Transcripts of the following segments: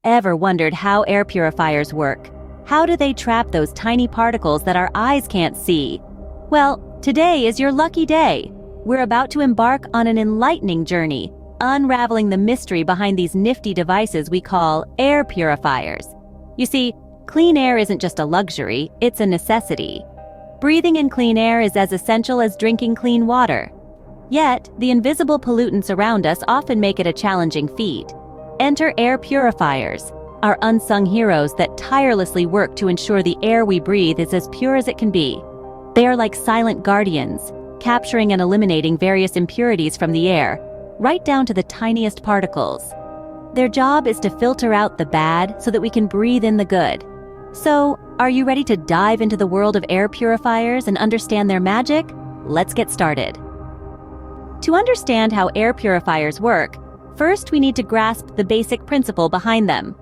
Ever wondered how air purifiers work? How do they trap those tiny particles that our eyes can't see? Well, today is your lucky day. We're about to embark on an enlightening journey, unraveling the mystery behind these nifty devices we call air purifiers. You see, clean air isn't just a luxury, it's a necessity. Breathing in clean air is as essential as drinking clean water. Yet, the invisible pollutants around us often make it a challenging feat. Enter air purifiers, our unsung heroes that tirelessly work to ensure the air we breathe is as pure as it can be. They are like silent guardians, capturing and eliminating various impurities from the air, right down to the tiniest particles. Their job is to filter out the bad so that we can breathe in the good. So, are you ready to dive into the world of air purifiers and understand their magic? Let's get started. To understand how air purifiers work, first we need to grasp the basic principle behind them.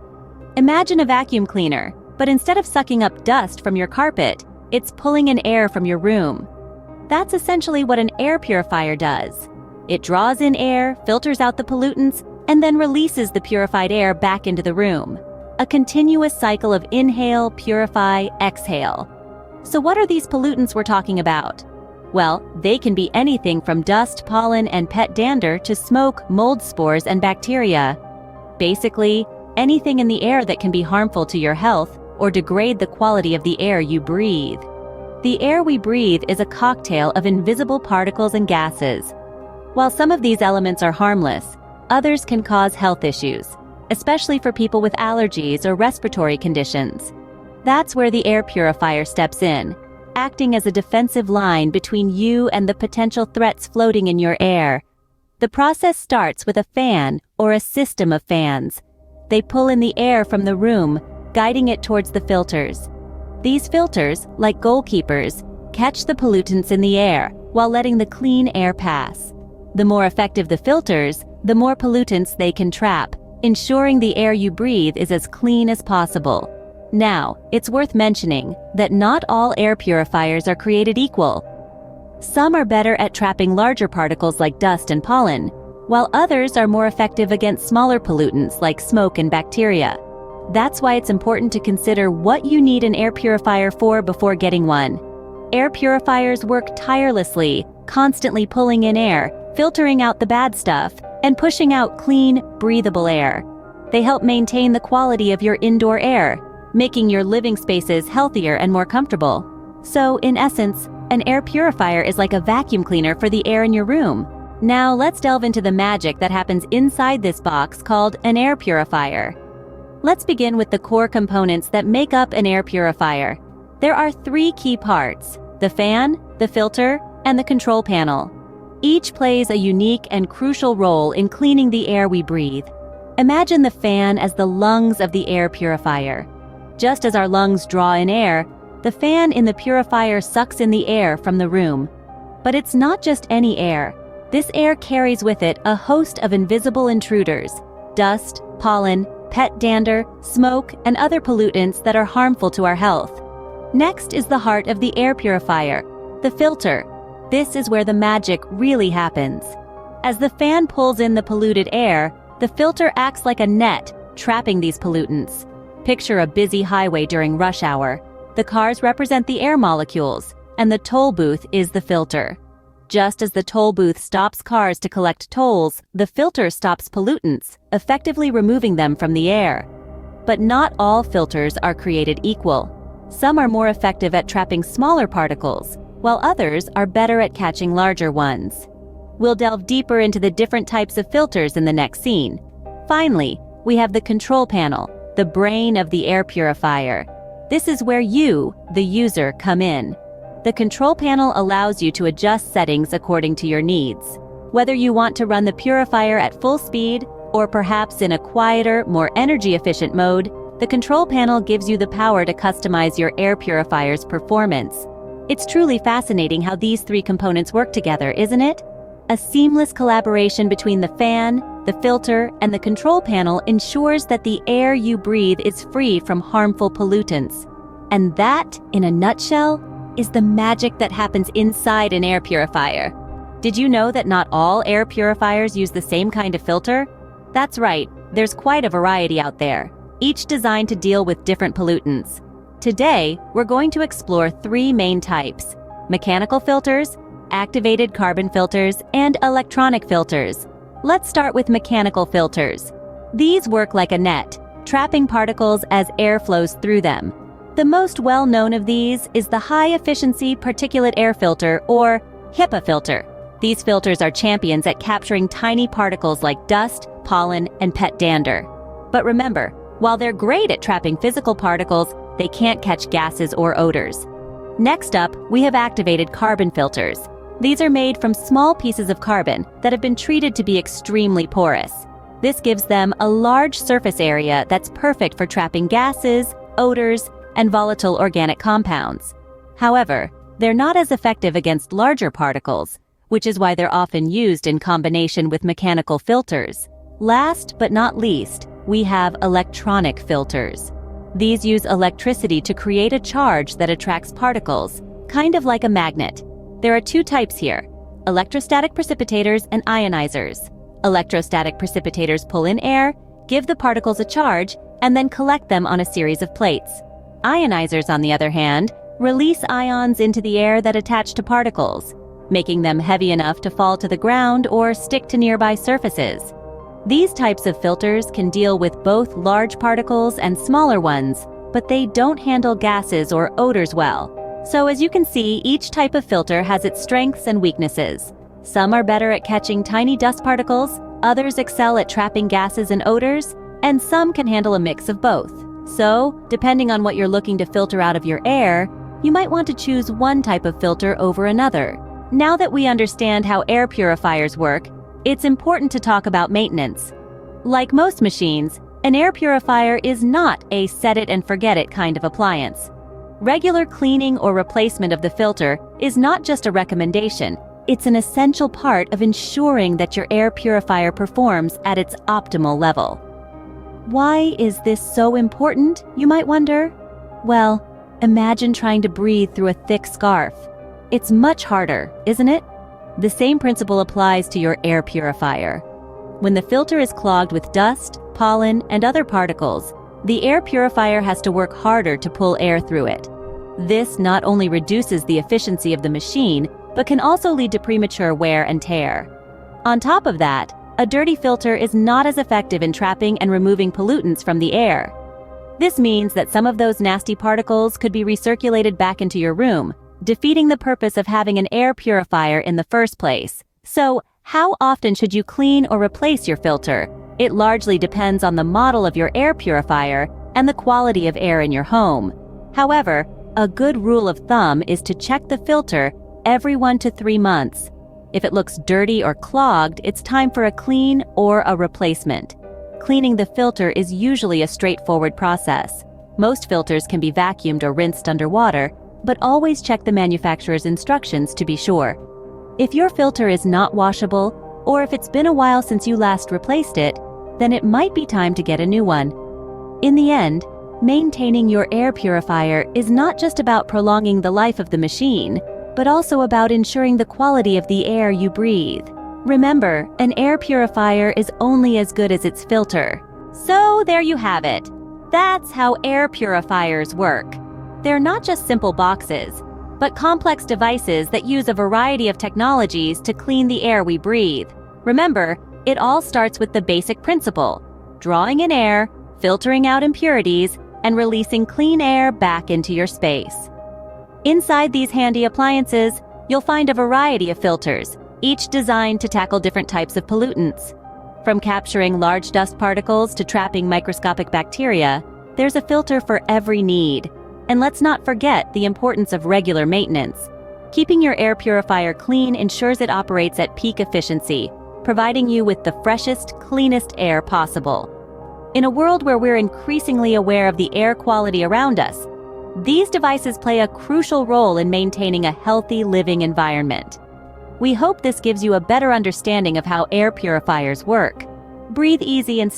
Imagine a vacuum cleaner, but instead of sucking up dust from your carpet, it's pulling in air from your room. That's essentially what an air purifier does. It draws in air, filters out the pollutants, and then releases the purified air back into the room. A continuous cycle of inhale, purify, exhale. So what are these pollutants we're talking about? Well, they can be anything from dust, pollen, and pet dander to smoke, mold spores, and bacteria. Basically, anything in the air that can be harmful to your health or degrade the quality of the air you breathe. The air we breathe is a cocktail of invisible particles and gases. While some of these elements are harmless, others can cause health issues, especially for people with allergies or respiratory conditions. That's where the air purifier steps in, acting as a defensive line between you and the potential threats floating in your air. The process starts with a fan or a system of fans. They pull in the air from the room, guiding it towards the filters. These filters, like goalkeepers, catch the pollutants in the air while letting the clean air pass. The more effective the filters, the more pollutants they can trap, ensuring the air you breathe is as clean as possible. Now, it's worth mentioning that not all air purifiers are created equal. Some are better at trapping larger particles like dust and pollen, while others are more effective against smaller pollutants like smoke and bacteria. That's why it's important to consider what you need an air purifier for before getting one. Air purifiers work tirelessly, constantly pulling in air, filtering out the bad stuff, and pushing out clean, breathable air. They help maintain the quality of your indoor air, making your living spaces healthier and more comfortable. So, in essence, an air purifier is like a vacuum cleaner for the air in your room. Now, let's delve into the magic that happens inside this box called an air purifier. Let's begin with the core components that make up an air purifier. There are three key parts: the fan, the filter, and the control panel. Each plays a unique and crucial role in cleaning the air we breathe. Imagine the fan as the lungs of the air purifier. Just as our lungs draw in air, the fan in the purifier sucks in the air from the room. But it's not just any air. This air carries with it a host of invisible intruders: dust, pollen, pet dander, smoke, and other pollutants that are harmful to our health. Next is the heart of the air purifier, the filter. This is where the magic really happens. As the fan pulls in the polluted air, the filter acts like a net, trapping these pollutants. Picture a busy highway during rush hour. The cars represent the air molecules, and the toll booth is the filter. Just as the toll booth stops cars to collect tolls, the filter stops pollutants, effectively removing them from the air. But not all filters are created equal. Some are more effective at trapping smaller particles, while others are better at catching larger ones. We'll delve deeper into the different types of filters in the next scene. Finally, we have the control panel, the brain of the air purifier. This is where you, the user, come in. The control panel allows you to adjust settings according to your needs. Whether you want to run the purifier at full speed, or perhaps in a quieter, more energy-efficient mode, the control panel gives you the power to customize your air purifier's performance. It's truly fascinating how these three components work together, isn't it? A seamless collaboration between the fan, the filter, and the control panel ensures that the air you breathe is free from harmful pollutants. And that, in a nutshell, is the magic that happens inside an air purifier. Did you know that not all air purifiers use the same kind of filter? That's right, there's quite a variety out there. each designed to deal with different pollutants. Today, we're going to explore three main types: mechanical filters, activated carbon filters, and electronic filters. Let's start with mechanical filters. These work like a net, trapping particles as air flows through them. The most well-known of these is the high-efficiency particulate air filter, or HEPA filter. These filters are champions at capturing tiny particles like dust, pollen, and pet dander. But remember, while they're great at trapping physical particles, they can't catch gases or odors. Next up, we have activated carbon filters. These are made from small pieces of carbon that have been treated to be extremely porous. This gives them a large surface area that's perfect for trapping gases, odors, and volatile organic compounds. However, they're not as effective against larger particles, which is why they're often used in combination with mechanical filters. Last but not least, we have electronic filters. These use electricity to create a charge that attracts particles, kind of like a magnet. There are two types here: electrostatic precipitators and ionizers. Electrostatic precipitators pull in air, give the particles a charge, and then collect them on a series of plates. Ionizers, on the other hand, release ions into the air that attach to particles, making them heavy enough to fall to the ground or stick to nearby surfaces. These types of filters can deal with both large particles and smaller ones, but they don't handle gases or odors well. So as you can see, each type of filter has its strengths and weaknesses. Some are better at catching tiny dust particles, others excel at trapping gases and odors, and some can handle a mix of both. So, depending on what you're looking to filter out of your air, you might want to choose one type of filter over another. Now that we understand how air purifiers work, it's important to talk about maintenance. Like most machines, an air purifier is not a set-it-and-forget-it kind of appliance. Regular cleaning or replacement of the filter is not just a recommendation, it's an essential part of ensuring that your air purifier performs at its optimal level. Why is this so important, you might wonder? Well, imagine trying to breathe through a thick scarf. It's much harder, isn't it? The same principle applies to your air purifier. When the filter is clogged with dust, pollen, and other particles, the air purifier has to work harder to pull air through it. This not only reduces the efficiency of the machine, but can also lead to premature wear and tear. On top of that, a dirty filter is not as effective in trapping and removing pollutants from the air. This means that some of those nasty particles could be recirculated back into your room, defeating the purpose of having an air purifier in the first place. So, how often should you clean or replace your filter? It largely depends on the model of your air purifier and the quality of air in your home. However, a good rule of thumb is to check the filter every 1 to 3 months. If it looks dirty or clogged, it's time for a clean or a replacement. Cleaning the filter is usually a straightforward process. Most filters can be vacuumed or rinsed underwater, but always check the manufacturer's instructions to be sure. If your filter is not washable, or if it's been a while since you last replaced it, then it might be time to get a new one. In the end, maintaining your air purifier is not just about prolonging the life of the machine, but also about ensuring the quality of the air you breathe. Remember, an air purifier is only as good as its filter. So there you have it. That's how air purifiers work. They're not just simple boxes, but complex devices that use a variety of technologies to clean the air we breathe. Remember, it all starts with the basic principle: drawing in air, filtering out impurities, and releasing clean air back into your space. Inside these handy appliances, you'll find a variety of filters, each designed to tackle different types of pollutants. From capturing large dust particles to trapping microscopic bacteria, there's a filter for every need. And let's not forget the importance of regular maintenance. Keeping your air purifier clean ensures it operates at peak efficiency, providing you with the freshest, cleanest air possible. In a world where we're increasingly aware of the air quality around us, these devices play a crucial role in maintaining a healthy living environment. We hope this gives you a better understanding of how air purifiers work. Breathe easy and